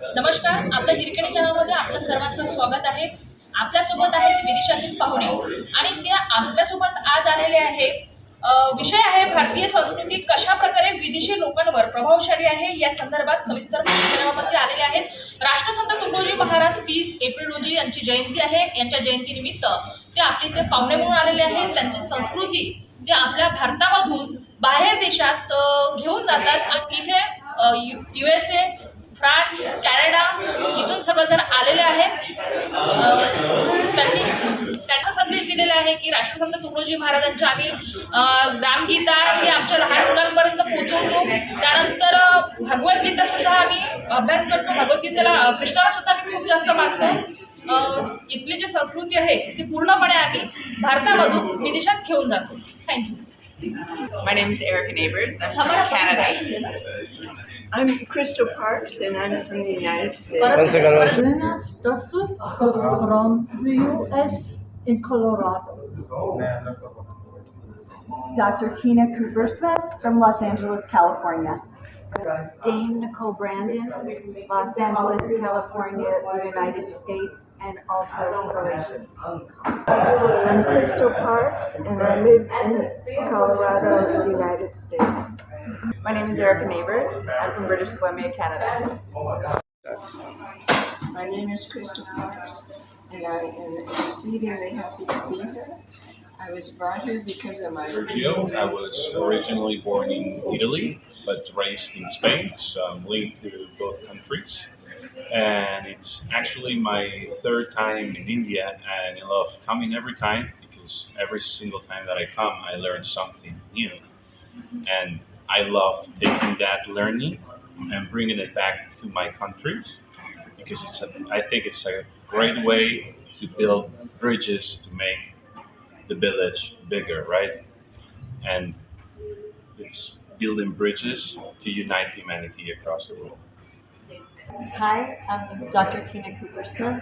नमस्कार, आपल्या हिरकणी चॅनलमध्ये आपल्या सर्वांचं स्वागत आहे. आपल्यासोबत आहेत विदेशातील पाहुणे आणि ते आपल्यासोबत आज आलेले आहे. विषय आहे भारतीय संस्कृती कशा प्रकारे विदेशी लोकांवर प्रभावशाली आहे या संदर्भात सविस्तर माहिती देण्यामध्ये आलेले आहेत. राष्ट्रसंत तुकडोजी महाराज 30 एप्रिल रोजी यांची जयंती आहे. यांच्या जयंतीनिमित्त ते आपले इथे पाहुणे म्हणून आलेले आहेत. त्यांची संस्कृती ते आपल्या भारतामधून बाहेर देशात घेऊन जातात आणि इथे USA, फ्रान्स, कॅनडा इथून सर्वजण आलेले आहेत. त्यांनी त्यांचा संदेश दिलेला आहे की राष्ट्रसंत तुकडोजी महाराजांच्या आम्ही रामगीता ही आमच्या लहान मुलांपर्यंत पोहोचवतो. त्यानंतर भगवद्गीता सुद्धा आम्ही अभ्यास करतो. भगवद्गीतेला कृष्णाला सुद्धा आम्ही खूप जास्त मानतो. इथली जी संस्कृती आहे ती पूर्णपणे आम्ही भारतामधून विदेशात घेऊन जातो. Thank you. My name is Erica Neighbors. I'm from Canada. I'm Crystal Parks, and I'm from the United States. Lena Stufford from the U.S. in Colorado. Dr. Tina Cooper Smith from Los Angeles, California. Dame Nicole Brandon, Los Angeles, California, the United States, and also Croatia. I'm Crystal Parks, and I live in Colorado, the United States. My name is Erica Neighbors. I'm from British Columbia, Canada. My name is Crystal Parks, and I am exceedingly happy to be here. I was brought here because of my... Sergio. I was originally born in Italy, but raised in Spain, so I'm linked to both countries. And it's actually my third time in India, and I love coming every time because every single time that I come, I learn something new. And I love taking that learning and bringing it back to my countries because I think it's a great way to build bridges to make the village bigger, right? And it's building bridges to unite humanity across the world. Hi, I'm Dr. Tina Cooper Smith.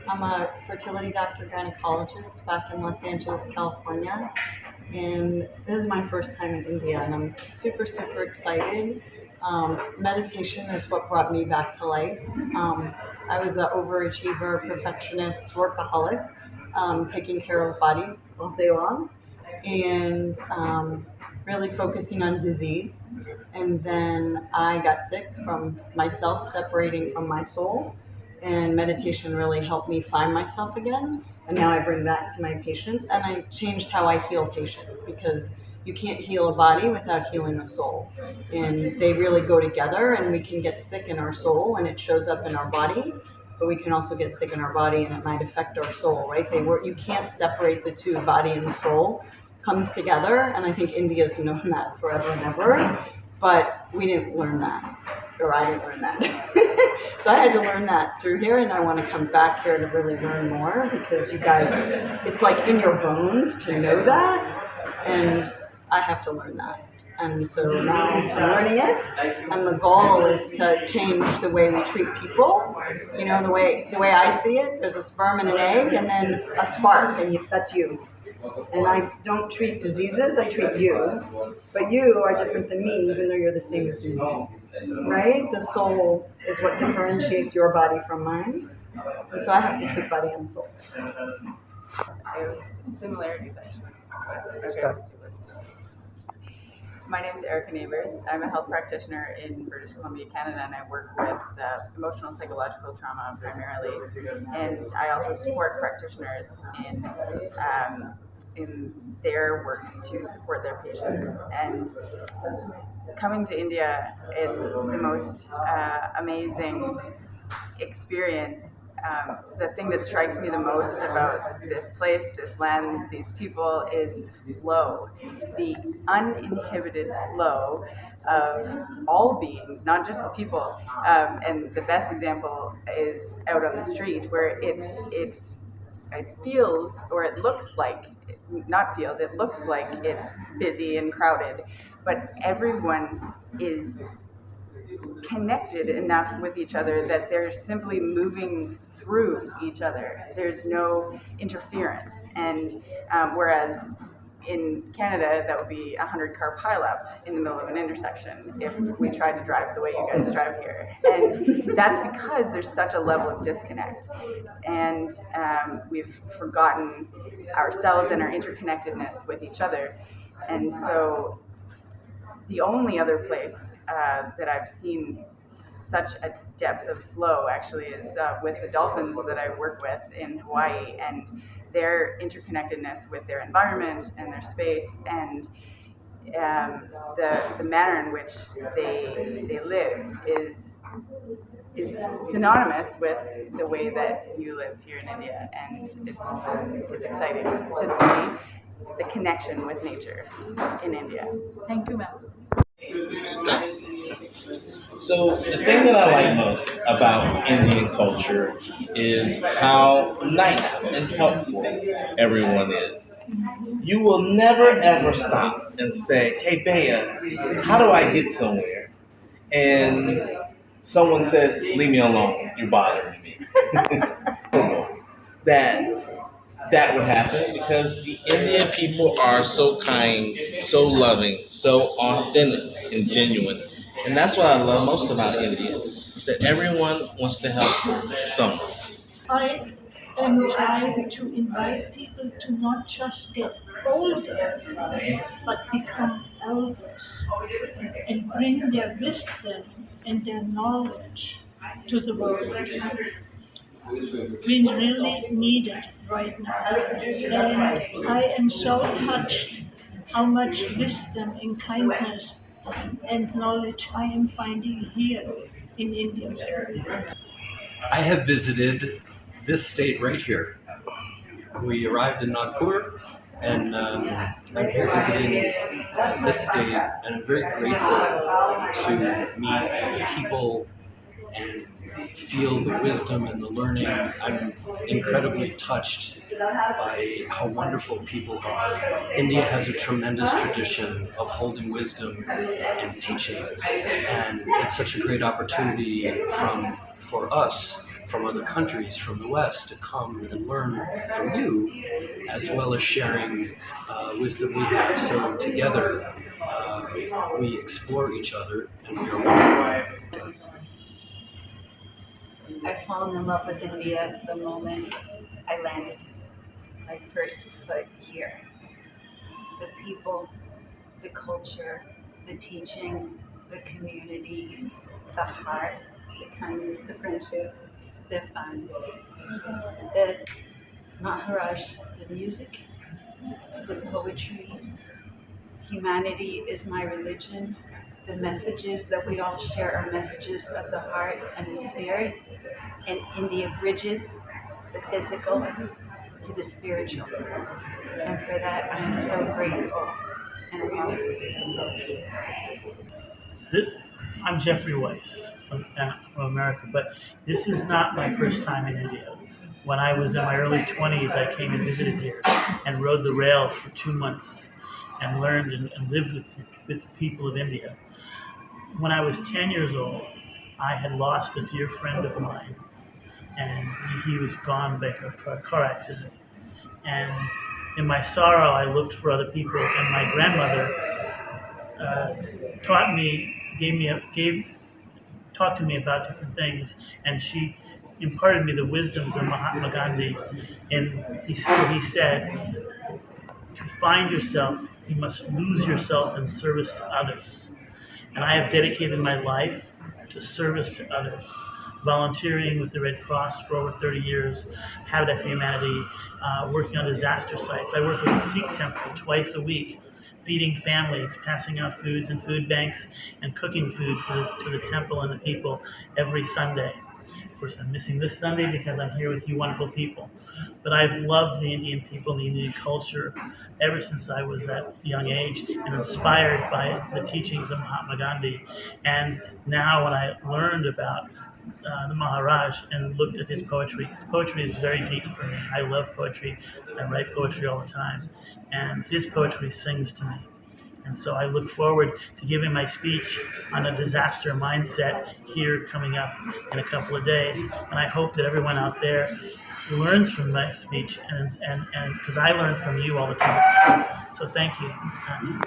I'm a fertility doctor gynecologist back in Los Angeles, California. And this is my first time in India, and I'm super, super excited. Meditation is what brought me back to life. I was an overachiever, perfectionist, workaholic, taking care of bodies all day long, and really focusing on disease. And then I got sick from myself separating from my soul, and meditation really helped me find myself again. And now I bring that to my patients, and I changed how I heal patients because you can't heal a body without healing a soul. And they really go together, and we can get sick in our soul and it shows up in our body, but we can also get sick in our body and it might affect our soul, right? You can't separate the two, body and soul comes together. And I think India's known that forever and ever, but we didn't learn that, or I didn't learn that. So I had to learn that through here, and I want to come back here to really learn more because you guys, it's like in your bones to know that, and I have to learn that. And so now I'm learning it, and the goal is to change the way we treat people. You know, the way I see it, there's a sperm and an egg, and then a spark, and that's you. And I don't treat diseases, I treat you. But you are different than me, even though you're the same as me. Right? The soul is what differentiates your body from mine. And so I have to treat body and soul. There's similarities, actually. Okay. My name is Erica Neighbors. I'm a health practitioner in British Columbia, Canada, and I work with emotional psychological trauma primarily. And I also support practitioners in their works to support their patients. And coming to India, it's the most amazing experience. The thing that strikes me the most about this place, this land, these people is the flow, the uninhibited flow of all beings, not just the people. And the best example is out on the street where it feels, or it looks like, not feels, it looks like it's busy and crowded, but everyone is connected enough with each other that they're simply moving through each other. There's no interference. And whereas in Canada, that would be a 100-car pileup in the middle of an intersection if we tried to drive the way you guys drive here. And that's because there's such a level of disconnect. And we've forgotten ourselves and our interconnectedness with each other. And so the only other place that I've seen such a depth of flow actually is with the dolphins that I work with in Hawaii, and their interconnectedness with their environment and their space, and the manner in which they live is synonymous with the way that you live here in India, and it's exciting to see the connection with nature in India. Thank you, ma'am. So the thing that I like most about Indian culture is how nice and helpful everyone is. You will never ever stop and say, "Hey, Bea, how do I get somewhere?" And someone says, "Leave me alone, you're bothering me." That would happen because the Indian people are so kind, so loving, so authentic and genuine. And that's what I love most about India, is that everyone wants to help someone. I am trying to invite people to not just get older, but become elders and bring their wisdom and their knowledge to the world. We really need it right now. And I am so touched how much wisdom and kindness and knowledge I am finding here in India. I have visited this state right here. We arrived in Nagpur, and I'm here visiting this state, and I'm very grateful to meet the people and feel the wisdom and the learning. I'm incredibly touched by how wonderful people are. India has a tremendous tradition of holding wisdom and teaching, and it's such a great opportunity for us from other countries, from the West, to come and learn from you, as well as sharing wisdom we have. So together, we explore each other, and we are one. I fell in love with India the moment I landed my first foot here. The people, the culture, the teaching, the communities, the heart, the kindness, the friendship, the fun, the Maharaj, the music, the poetry. Humanity is my religion. The messages that we all share are messages of the heart and the spirit, and India bridges the physical to the spiritual. And for that, I am so grateful and honored. I'm Jeffrey Weiss from America, but this is not my first time in India. When I was in my early 20s, I came and visited here and rode the rails for 2 months and learned and lived with the people of India. When I was 10 years old, I had lost a dear friend of mine, and he was gone by a car accident. And in my sorrow, I looked for other people, and my grandmother talked to me about different things, and she imparted me the wisdoms of Mahatma Gandhi. And he said, to find yourself, you must lose yourself in service to others. And I have dedicated my life to service to others, volunteering with the Red Cross for over 30 years, Habitat for Humanity, working on disaster sites. I work with a Sikh temple twice a week, feeding families, passing out foods in food banks, and cooking food to the temple and the people every Sunday. Of course, I'm missing this Sunday because I'm here with you wonderful people. But I've loved the Indian people and the Indian culture ever since I was at a young age, and inspired by the teachings of Mahatma Gandhi. And now when I learned about the Maharaj and looked at his poetry is very deep for me. I love poetry. I write poetry all the time. And his poetry sings to me. And so I look forward to giving my speech on a disaster mindset here coming up in a couple of days. And I hope that everyone out there learns from my speech, and because I learn from you all the time. So thank you.